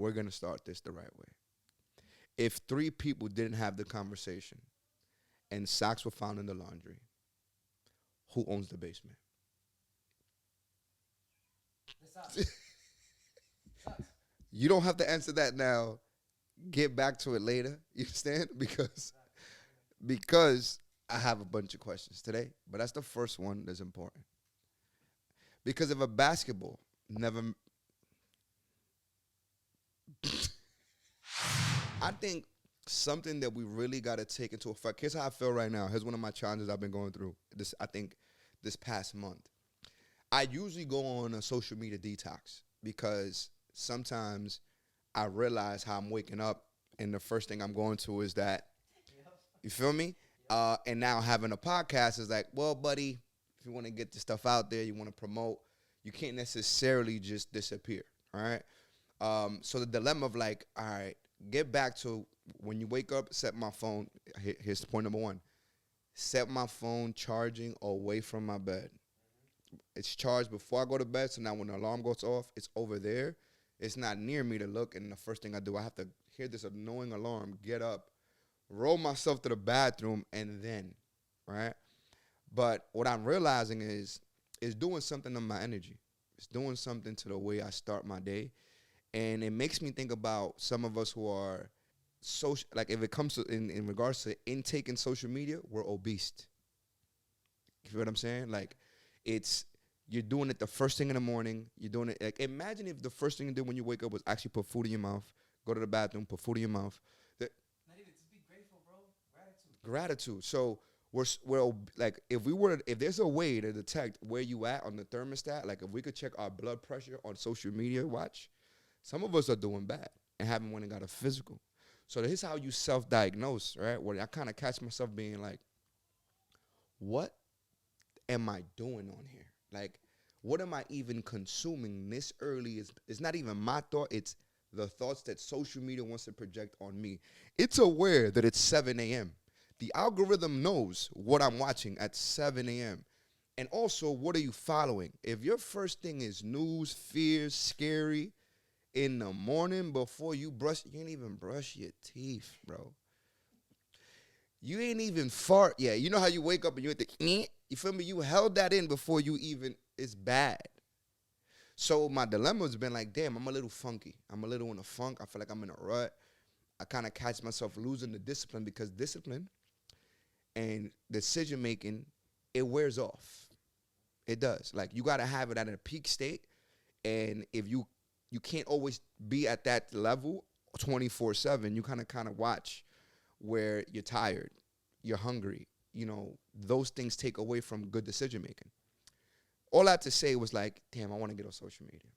we're going to start this the right way. If three people didn't have the conversation and socks were found in the laundry, who owns the basement? You don't have to answer that now. Get back to it later. You understand? Because I have a bunch of questions today, but that's the first one that's important. Because if a basketball never, I think something that we really got to take into effect. Here's how I feel right now. Here's one of my challenges I've been going through. I think, this past month. I usually go on a social media detox because sometimes I realize how I'm waking up, and the first thing I'm going to is that. You feel me? And now having a podcast is like, well, buddy, if you want to get the stuff out there, you want to promote, you can't necessarily just disappear. All right. So the dilemma of like, all right, get back to when you wake up, set my phone. Here's point number one. Set my phone charging away from my bed. It's charged before I go to bed. So now when the alarm goes off, it's over there. It's not near me to look. And the first thing I do, I have to hear this annoying alarm, get up, roll myself to the bathroom, and then, right? But what I'm realizing is doing something to my energy. It's doing something to the way I start my day. And it makes me think about some of us who are social, like if it comes to in regards to intake in social media, we're obese. You feel what I'm saying? Like it's you're doing it the first thing in the morning. You're doing it like imagine if the first thing you did when you wake up was actually put food in your mouth, go to the bathroom, put food in your mouth. Not even just be grateful, bro. Gratitude. Gratitude. So we're like if there's a way to detect where you at on the thermostat, like if we could check our blood pressure on social media, watch, some of us are doing bad and haven't went and got a physical. So this is how you self-diagnose, right? Where I kind of catch myself being like, what am I doing on here? Like, what am I even consuming this early? It's not even my thought. It's the thoughts that social media wants to project on me. It's aware that it's 7 a.m. The algorithm knows what I'm watching at 7 a.m. And also, what are you following? If your first thing is news, fears, scary, in the morning before you ain't even brush your teeth, bro. You ain't even fart yet. You know how you wake up and you at the, you feel me? You held that in before you even, it's bad. So my dilemma has been like, damn, I'm a little funky. I'm a little in a funk. I feel like I'm in a rut. I kind of catch myself losing the discipline because discipline and decision making, it wears off. It does. Like you got to have it at a peak state. And if you can't always be at that level 24/7, you kind of watch where you're tired, you're hungry. You know, those things take away from good decision making. All I had to say was like, damn, I want to get on social media.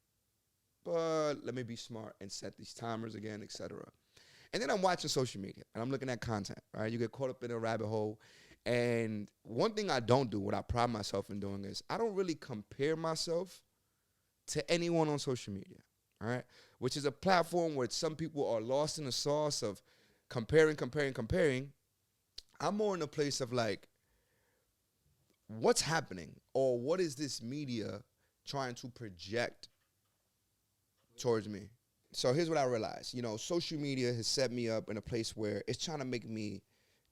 But let me be smart and set these timers again, etc. And then I'm watching social media and I'm looking at content, right? You get caught up in a rabbit hole. And one thing I don't do, what I pride myself in doing is I don't really compare myself to anyone on social media, all right? Which is a platform where some people are lost in the sauce of comparing. I'm more in a place of like, what's happening? Or what is this media trying to project towards me? So here's what I realized. You know, social media has set me up in a place where it's trying to make me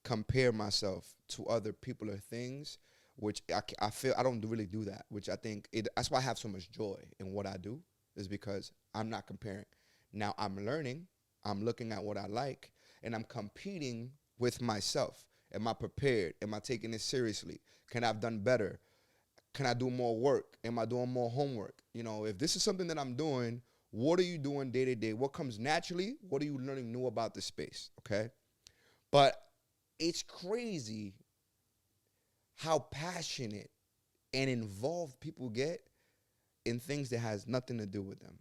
compare myself to other people or things, which I feel I don't really do that, which I think that's why I have so much joy in what I do, is because I'm not comparing. Now I'm learning, I'm looking at what I like, and I'm competing with myself. Am I prepared? Am I taking this seriously? Can I have done better? Can I do more work? Am I doing more homework? You know, if this is something that I'm doing, what are you doing day to day? What comes naturally? What are you learning new about the space? Okay? But it's crazy how passionate and involved people get in things that has nothing to do with them.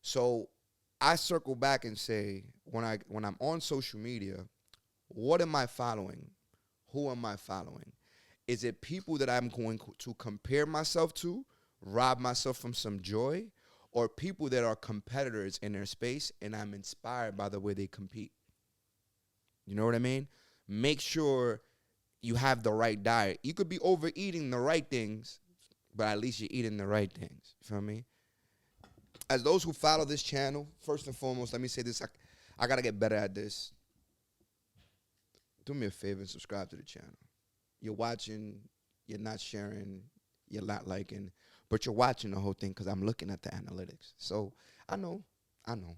So I circle back and say, when I'm on social media, what am I following? Who am I following? Is it people that I'm going to compare myself to, rob myself from some joy, or people that are competitors in their space and I'm inspired by the way they compete? You know what I mean? Make sure you have the right diet. You could be overeating the right things, but at least you're eating the right things. You feel me? as those who follow this channel, first and foremost, let me say this. I got to get better at this. Do me a favor and subscribe to the channel. You're watching, you're not sharing, you're not liking, but you're watching the whole thing because I'm looking at the analytics. So I know, I know.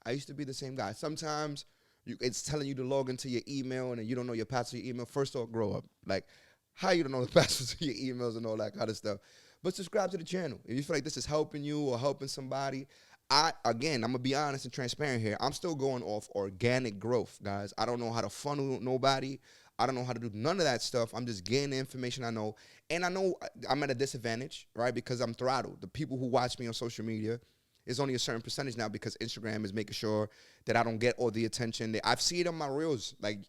I used to be the same guy. Sometimes it's telling you to log into your email and then you don't know your password to your email. First off, grow up. Like, how you don't know the passwords to your emails and all that kind of stuff. But subscribe to the channel. If you feel like this is helping you or helping somebody, I'm gonna be honest and transparent here. I'm still going off organic growth, guys. I don't know how to funnel nobody. I don't know how to do none of that stuff. I'm just getting the information I know. And I know I'm at a disadvantage, right? Because I'm throttled. The people who watch me on social media is only a certain percentage now because Instagram is making sure that I don't get all the attention. I've seen it on my reels. Like,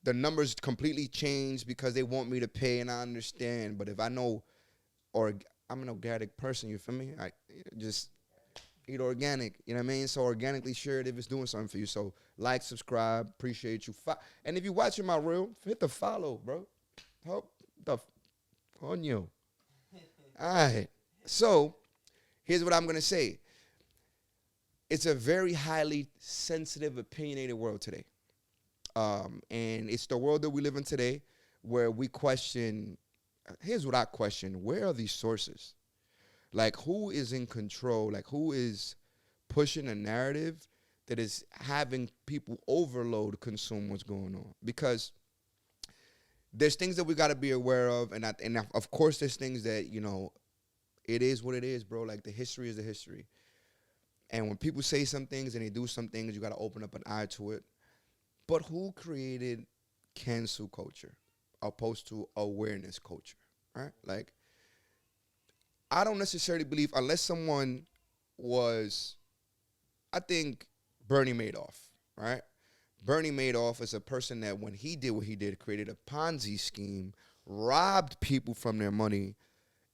the numbers completely change because they want me to pay, and I understand. But if I know, or I'm an organic person, you feel me? I just eat organic, you know what I mean? So organically share it if it's doing something for you. So like, subscribe, appreciate you. And if you're watching my reel, hit the follow, bro. Help the on you. All right. So here's what I'm going to say. It's a very highly sensitive, opinionated world today. And it's the world that we live in today where we question, here's what I question. Where are these sources? Like, who is in control? Like, who is pushing a narrative that is having people overload consume what's going on? Because there's things that we got to be aware of. And of course, there's things that, it is what it is, bro. Like, the history is the history. And when people say some things and they do some things, you got to open up an eye to it. But who created cancel culture opposed to awareness culture, right? Like, I don't necessarily believe, unless someone was, I think Bernie Madoff, right? Bernie Madoff is a person that when he did what he did, created a Ponzi scheme, robbed people from their money.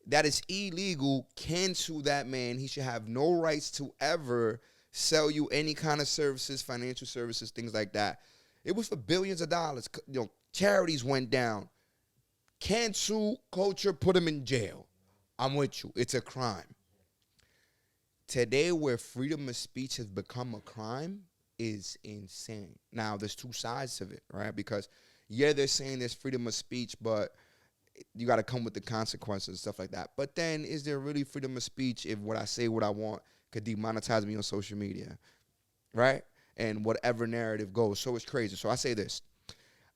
That is illegal. Cancel that man. He should have no rights to ever sell you any kind of services, financial services, things like that. It was for billions of dollars. Charities went down. Cancel culture, put him in jail. I'm with you. It's a crime. Today, where freedom of speech has become a crime is insane. Now, there's two sides of it, right? Because, yeah, they're saying there's freedom of speech, but you got to come with the consequences and stuff like that. But then, is there really freedom of speech if what I say, what I want, could demonetize me on social media, right? And whatever narrative goes. So it's crazy. So I say this.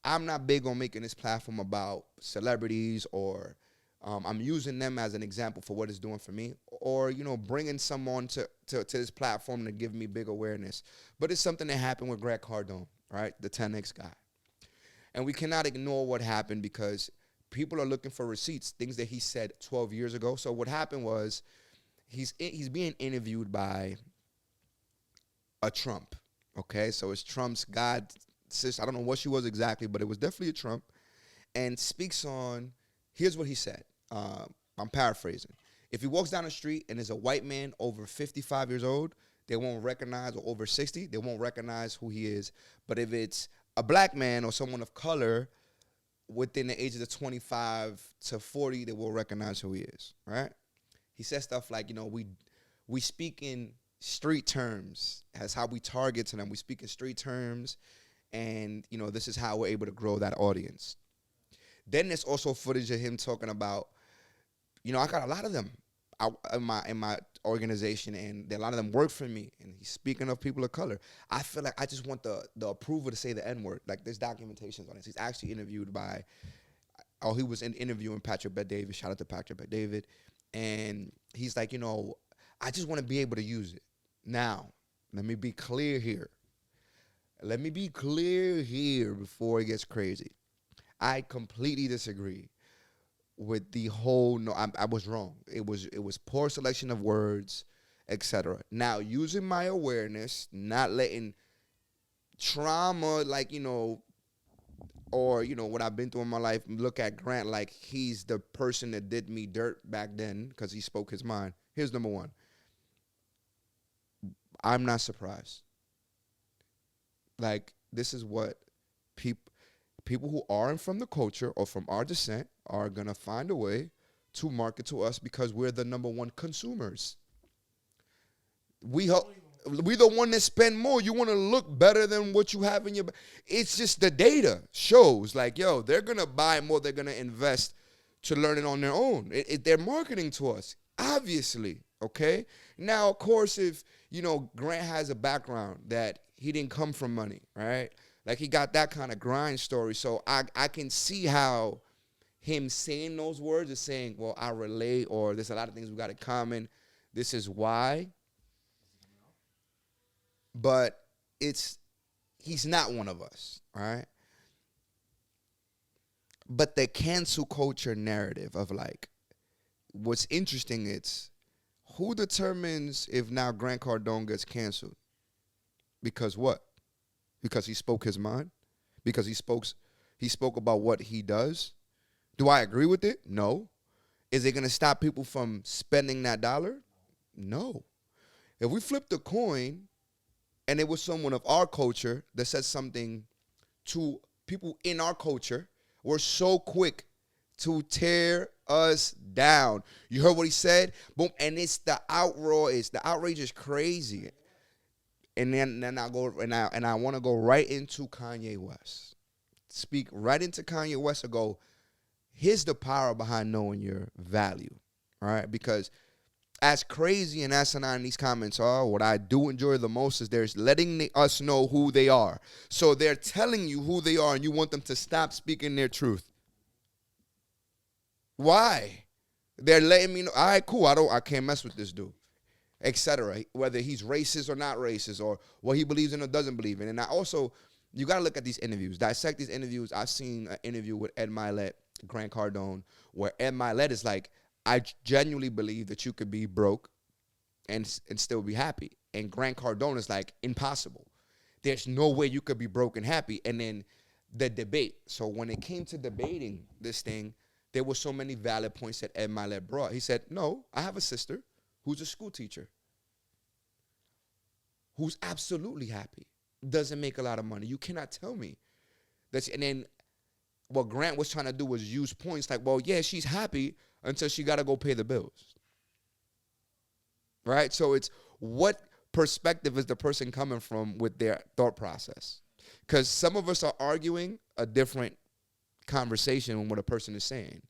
I'm not big on making this platform about celebrities or I'm using them as an example for what it's doing for me, or bringing someone to this platform to give me big awareness. But it's something that happened with Greg Cardone, right, the 10X guy, and we cannot ignore what happened because people are looking for receipts, things that he said 12 years ago. So what happened was he's being interviewed by a Trump. Okay, so it's Trump's god sister. I don't know what she was exactly, but it was definitely a Trump, and speaks on. Here's what he said. I'm paraphrasing. If he walks down the street and there's a white man over 55 years old, they won't recognize, or over 60, they won't recognize who he is. But if it's a black man or someone of color within the ages of 25 to 40, they will recognize who he is, right? He says stuff like, we speak in street terms. That's how we target to them. We speak in street terms, and, this is how we're able to grow that audience. Then there's also footage of him talking about, I got a lot of them in my organization, and a lot of them work for me. And he's speaking of people of color. I feel like I just want the approval to say the N-word. Like, there's documentations on this. He's actually interviewed by, he was interviewing Patrick Bet-David. Shout out to Patrick Bet-David. And he's like, I just want to be able to use it. Now, let me be clear here. Before it gets crazy. I completely disagree with the whole. No, I was wrong. It was poor selection of words, etc. Now, using my awareness, not letting trauma, or what I've been through in my life, look at Grant like he's the person that did me dirt back then because he spoke his mind. Here's number one. I'm not surprised. Like, this is what people who aren't from the culture or from our descent are going to find a way to market to us because we're the number one consumers. we help. We the one that spend more. You want to look better than what you have in your. It's just the data shows like, yo, they're gonna buy more. They're gonna invest to learn it on their own. They're marketing to us, obviously. Okay. Now, of course, if Grant has a background that he didn't come from money, right? Like he got that kind of grind story. So I can see how him saying those words is saying, well, I relate, or there's a lot of things we got in common. This is why. But he's not one of us, all right? But the cancel culture narrative of like, what's interesting, it's who determines if now Grant Cardone gets canceled? Because what? Because he spoke his mind? Because he spoke about what he does? Do I agree with it? No. Is it going to stop people from spending that dollar? No. If we flip the coin and it was someone of our culture that said something to people in our culture, we're so quick to tear us down. You heard what he said? Boom. And it's the outrage. The outrage is crazy. And then I go and I want to go right into Kanye West. Speak right into Kanye West and go, here's the power behind knowing your value. All right? Because as crazy and asinine these comments are, what I do enjoy the most is they're letting us know who they are. So they're telling you who they are, and you want them to stop speaking their truth. Why? They're letting me know, all right, cool, I can't mess with this dude, etc. Whether he's racist or not racist, or what he believes in or doesn't believe in. And I also, you got to look at these interviews, dissect these interviews. I've seen an interview with Ed Milet, Grant Cardone, where Ed Milet is like, I genuinely believe that you could be broke and still be happy. And Grant Cardone is like, impossible. There's no way you could be broke and happy. And then the debate. So when it came to debating this thing, there were so many valid points that Ed Milet brought. He said, no, I have a sister who's a school teacher, who's absolutely happy, doesn't make a lot of money. You cannot tell me. And then what Grant was trying to do was use points like, well, yeah, she's happy until she got to go pay the bills. Right? So it's what perspective is the person coming from with their thought process? Because some of us are arguing a different conversation with what a person is saying.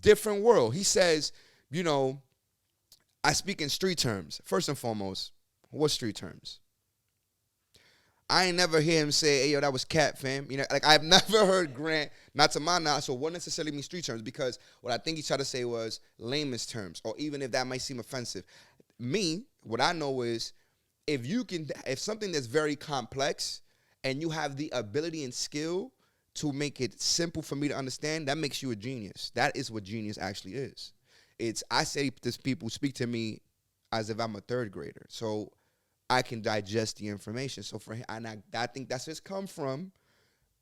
Different world. He says, I speak in street terms. First and foremost, what street terms? I ain't never hear him say, hey, yo, that was cat, fam. Like I've never heard Grant, not to my knowledge, so what necessarily means street terms? Because what I think he tried to say was layman's terms, or even if that might seem offensive. Me, what I know is if something that's very complex and you have the ability and skill to make it simple for me to understand, that makes you a genius. That is what genius actually is. I say this, people speak to me as if I'm a third grader. So I can digest the information. So for him, and I think that's his come from,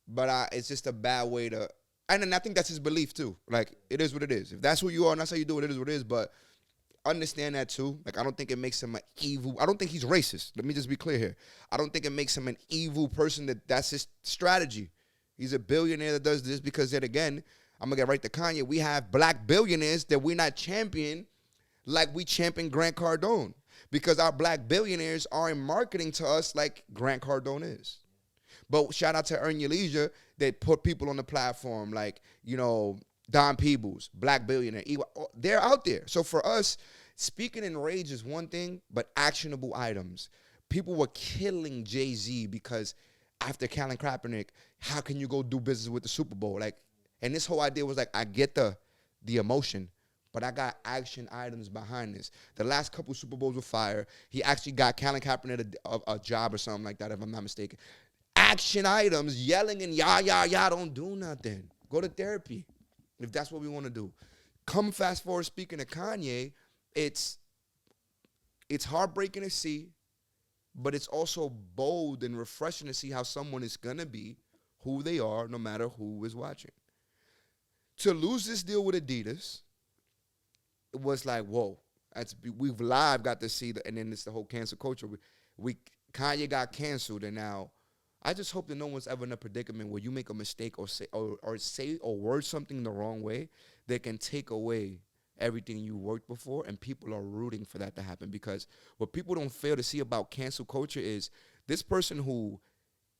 but it's just a bad way to, and I think that's his belief too. Like, it is what it is. If that's who you are and that's how you do it, it is what it is. But understand that too. Like, I don't think it makes him an evil. I don't think he's racist. Let me just be clear here. I don't think it makes him an evil person. That's his strategy. He's a billionaire that does this because then again, I'm going to get right to Kanye. We have black billionaires that we're not champion like we champion Grant Cardone. Because our black billionaires aren't marketing to us like Grant Cardone is. But shout out to Earn Your Leisure. They put people on the platform like, Don Peebles, black billionaire. They're out there. So for us, speaking in rage is one thing, but actionable items. People were killing Jay-Z because after Colin Kaepernick, how can you go do business with the Super Bowl? Like, and this whole idea was like, I get the emotion, but I got action items behind this. The last couple Super Bowls were fire. He actually got Colin Kaepernick a job or something like that, if I'm not mistaken. Action items, yelling and yah, don't do nothing. Go to therapy if that's what we want to do. Come fast forward, speaking of Kanye, it's heartbreaking to see, but it's also bold and refreshing to see how someone is going to be who they are no matter who is watching. To lose this deal with Adidas, it was like, whoa, we've live got to see and then it's the whole cancel culture. Kanye got canceled, and now I just hope that no one's ever in a predicament where you make a mistake or say or word something the wrong way that can take away everything you worked before, and people are rooting for that to happen. Because what people don't fail to see about cancel culture is this person who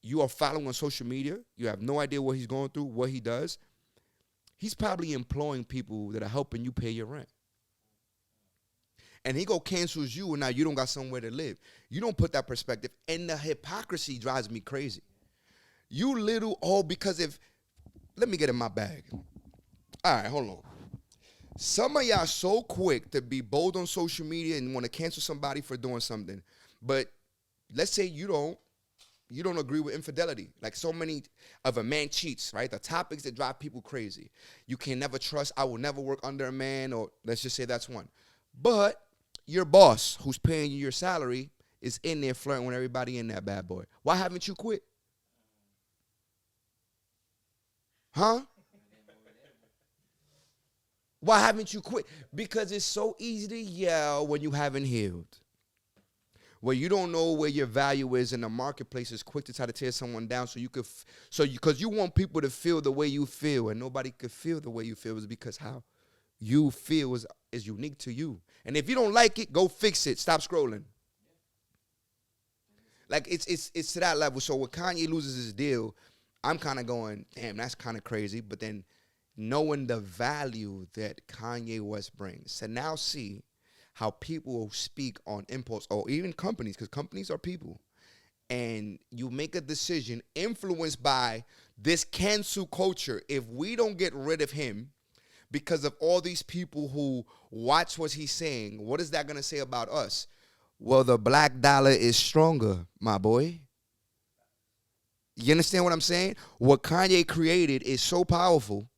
you are following on social media, you have no idea what he's going through, what he does. He's probably employing people that are helping you pay your rent. And he go cancels you, and now you don't got somewhere to live. You don't put that perspective. And the hypocrisy drives me crazy. You little, because if, let me get in my bag. All right, hold on. Some of y'all so quick to be bold on social media and want to cancel somebody for doing something. But let's say you don't agree with infidelity. Like so many of a man cheats, right? The topics that drive people crazy. You can never trust, I will never work under a man, or let's just say that's one. But your boss who's paying you your salary is in there flirting with everybody in that bad boy. Why haven't you quit? Huh? Why haven't you quit? Because it's so easy to yell when you haven't healed. Where you don't know where your value is in the marketplace is quick to try to tear someone down so you could, because you want people to feel the way you feel, and nobody could feel the way you feel is because how you feel is unique to you. And if you don't like it, go fix it. Stop scrolling. Like it's to that level. So when Kanye loses his deal, I'm kind of going, damn, that's kind of crazy. But then knowing the value that Kanye West brings, to now see how people speak on impulse, or even companies, because companies are people, and you make a decision influenced by this cancel culture. If we don't get rid of him because of all these people who watch what he's saying, what is that going to say about us? Well, the black dollar is stronger, my boy. You understand what I'm saying? What Kanye created is so powerful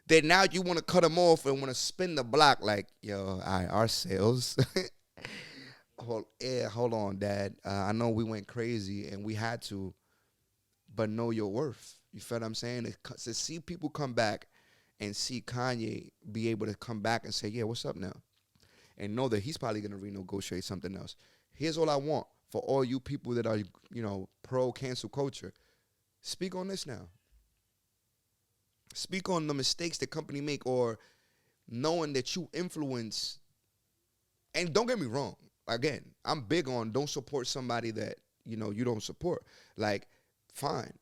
that now you want to cut him off and want to spin the block like, yo, all right, our sales. Hold on, Dad. I know we went crazy and we had to, but know your worth. You feel what I'm saying? To see people come back and see Kanye be able to come back and say, yeah, what's up now? And know that he's probably going to renegotiate something else. Here's all I want for all you people that are, pro cancel culture. Speak on this now. Speak on the mistakes the company make, or knowing that you influence. And don't get me wrong. Again, I'm big on don't support somebody that, you don't support. Like, fine.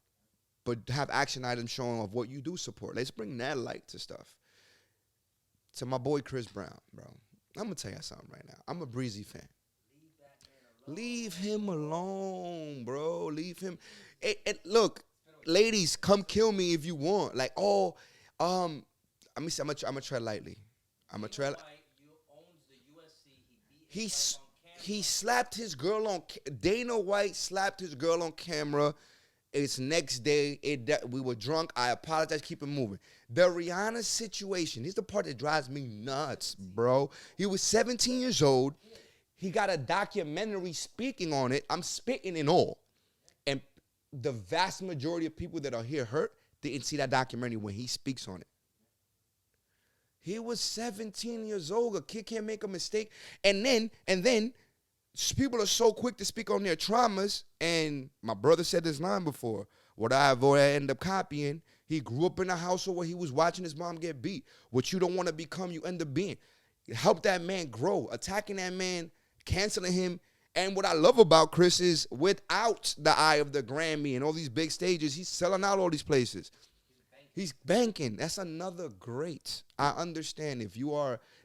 But have action items showing of what you do support. Let's bring that light to stuff. To my boy Chris Brown, bro. I'm going to tell you something right now. I'm a Breezy fan. Leave him alone, bro. Leave him. Look, ladies, come kill me if you want. Like, let me see. I'm gonna tread lightly. I'm gonna tread. He slapped his girl on. Dana White slapped his girl on camera. It's next day. We were drunk. I apologize. Keep it moving. The Rihanna situation. Here's the part that drives me nuts, bro. He was 17 years old. He got a documentary speaking on it. I'm spitting in all. And the vast majority of people that are here hurt didn't see that documentary when he speaks on it. He was 17 years old. A kid can't make a mistake. And then people are so quick to speak on their traumas. And my brother said this line before. What I end up copying. He grew up in a household where he was watching his mom get beat. What you don't want to become, you end up being. Help that man grow. Attacking that man, canceling him. And what I love about Chris is without the eye of the Grammy and all these big stages, he's selling out all these places. He's banking. That's another great. I understand if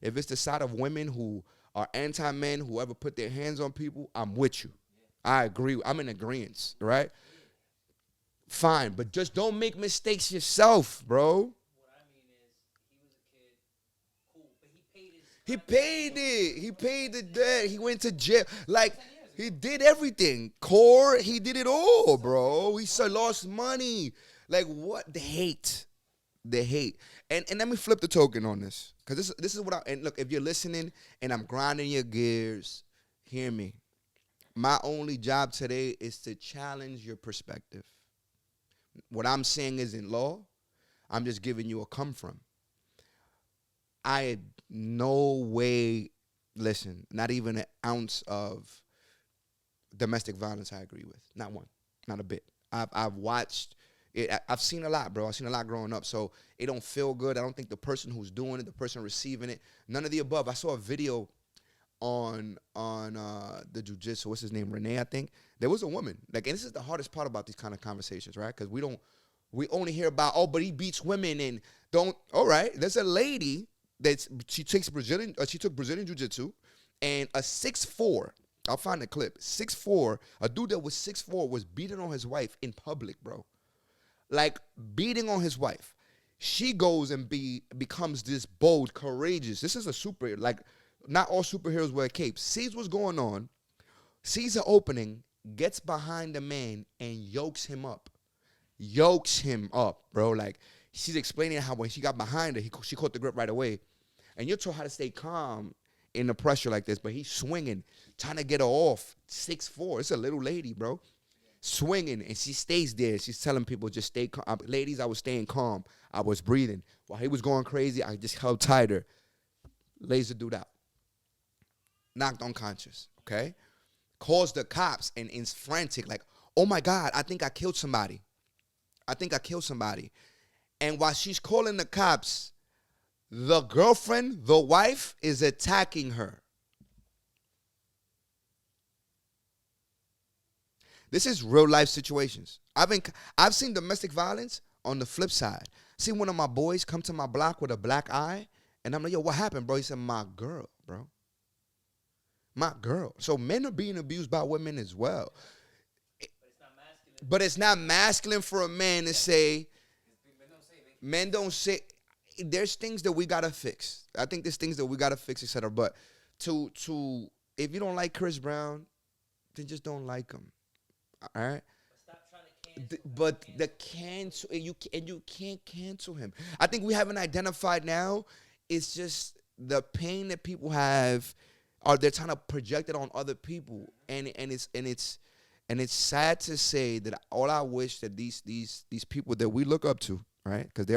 it's the side of women who are anti-men, who ever put their hands on people, I'm with you. I agree. I'm in agreement, right? Fine, but just don't make mistakes yourself, bro. He paid it. He paid the debt. He went to jail. Like, he did everything. He did it all, bro. He lost money. Like, what? The hate. And let me flip the token on this. Because this is what and look, if you're listening and I'm grinding your gears, hear me. My only job today is to challenge your perspective. What I'm saying isn't law. I'm just giving you a come from. I had no way, listen, not even an ounce of domestic violence I agree with. Not one. Not a bit. I've watched I've seen a lot, bro. I've seen a lot growing up, so it don't feel good. I don't think the person who's doing it, the person receiving it, none of the above. I saw a video on the jujitsu. What's his name? Renee, I think. There was a woman. Like, and this is the hardest part about these kind of conversations, right? Because we only hear about, oh, but he beats women and don't. All right, there's a lady she took Brazilian jiu-jitsu, and a 6'4", I'll find the clip, 6'4", a dude that was 6'4" was beating on his wife in public, bro. Like, beating on his wife. She goes and becomes this bold, courageous. This is a super, like, not all superheroes wear capes. Sees what's going on, sees an opening, gets behind the man and yokes him up. Yokes him up, bro. Like, she's explaining how when she got behind her, she caught the grip right away. And you're told how to stay calm in the pressure like this, but he's swinging, trying to get her off. 6'4", it's a little lady, bro. Swinging, and she stays there. She's telling people, just stay calm. Ladies, I was staying calm. I was breathing. While he was going crazy, I just held tighter. Lays the dude out. Knocked unconscious, okay? Calls the cops and is frantic, like, oh my God, I think I killed somebody. And while she's calling the cops, the girlfriend, the wife, is attacking her. This is real life situations. I've seen domestic violence on the flip side. See one of my boys come to my block with a black eye, and I'm like, yo, what happened, bro? He said, my girl, bro. My girl. So men are being abused by women as well. But it's not masculine for a man to say, men don't say, there's things that we got to fix. I think there's things that we got to fix, etc. But if you don't like Chris Brown, then just don't like him. All right? But the cancel, you can't cancel him. I think we haven't identified now. It's just the pain that people have, or they're trying to project it on other people, and it's sad to say that all I wish that these people that we look up to, right? Because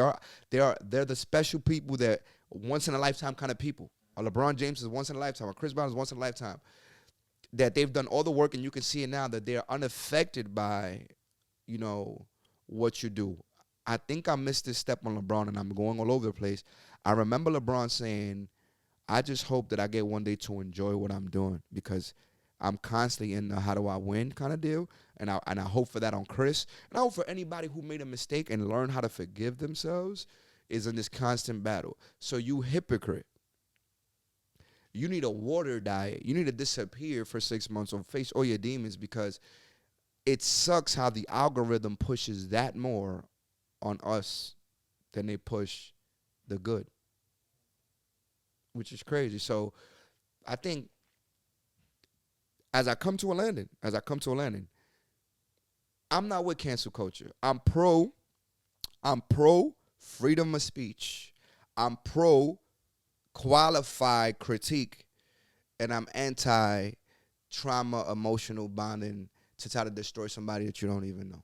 they're the special people that once in a lifetime kind of people. A LeBron James is once in a lifetime. A Chris Brown is once in a lifetime. That they've done all the work, and you can see it now that they're unaffected by, what you do. I think I missed this step on LeBron, and I'm going all over the place. I remember LeBron saying, I just hope that I get one day to enjoy what I'm doing, because I'm constantly in the how do I win kind of deal. And I hope for that on Chris. And I hope for anybody who made a mistake and learn how to forgive themselves is in this constant battle. So you hypocrite. You need a water diet. You need to disappear for 6 months or face all your demons, because it sucks how the algorithm pushes that more on us than they push the good, which is crazy. So I think as I come to a landing, I'm not with cancel culture. I'm pro freedom of speech. I'm pro qualified critique, and I'm anti trauma emotional bonding to try to destroy somebody that you don't even know.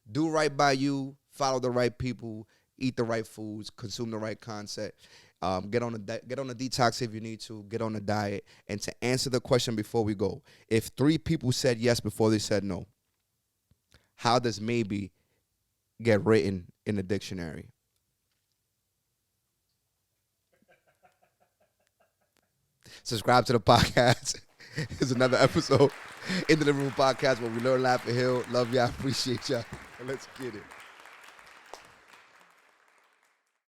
Do right by you, follow the right people, eat the right foods, consume the right content. Get on a detox if you need to. Get on a diet. And to answer the question before we go, if 3 people said yes before they said no, how does maybe get written in the dictionary? Subscribe to the podcast. It's another episode in the Living Room Podcast where we learn, laugh, and heal. Love y'all. Appreciate y'all. Let's get it.